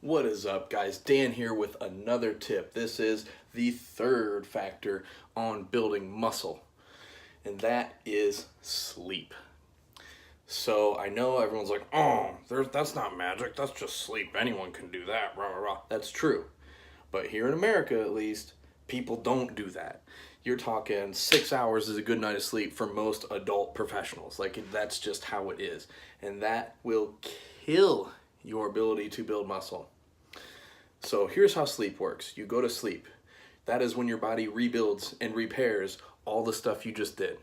What is up, guys? Dan here with another tip. This is the third factor on building muscle, and that is sleep. So I know everyone's like, oh, that's not magic, that's just sleep. Anyone can do that, rah, rah, rah. That's true. But here in America, at least, people don't do that. You're talking 6 hours is a good night of sleep for most adult professionals. Like, that's just how it is. And that will kill your ability to build muscle. So here's how sleep works. You go to sleep. That is when your body rebuilds and repairs all the stuff you just did.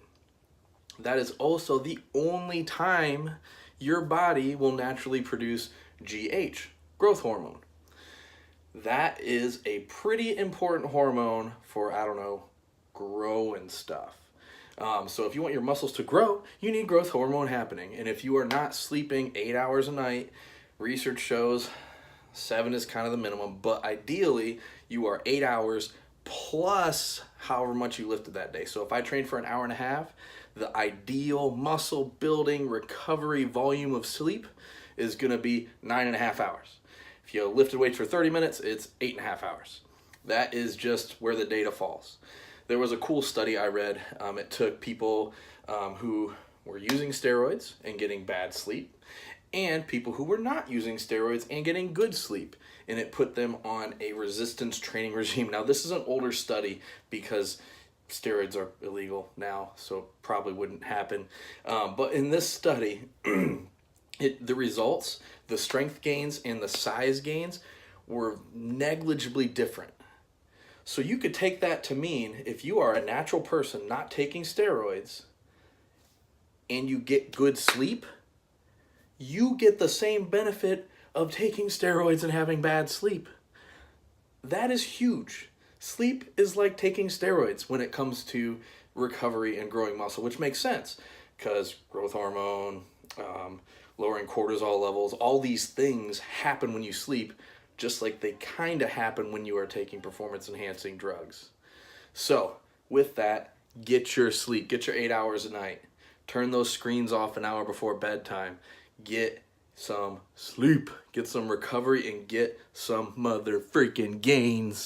That is also the only time your body will naturally produce GH, growth hormone. That is a pretty important hormone for, growing stuff. So if you want your muscles to grow, you need growth hormone happening. And if you are not sleeping 8 hours a night, research shows 7 is kind of the minimum, but ideally you are 8 hours plus however much you lifted that day. So if I train for an hour and a half, the ideal muscle building recovery volume of sleep is going to be 9.5 hours. If you lifted weights for 30 minutes, it's 8.5 hours. That is just where the data falls. There was a cool study I read. It took people who were using steroids and getting bad sleep, and people who were not using steroids and getting good sleep, and it put them on a resistance training regime. Now, this is an older study because steroids are illegal now, so it probably wouldn't happen. But in this study, the results, the strength gains and the size gains were negligibly different. So you could take that to mean if you are a natural person not taking steroids and you get good sleep, you get the same benefit of taking steroids and having bad sleep. That is huge. Sleep is like taking steroids when it comes to recovery and growing muscle, which makes sense because growth hormone, lowering cortisol levels, all these things happen when you sleep, just like they kind of happen when you are taking performance-enhancing drugs. So with that, get your sleep, get your 8 hours a night. Turn those screens off an hour before bedtime. Get some sleep, get some recovery, and get some mother freaking gains.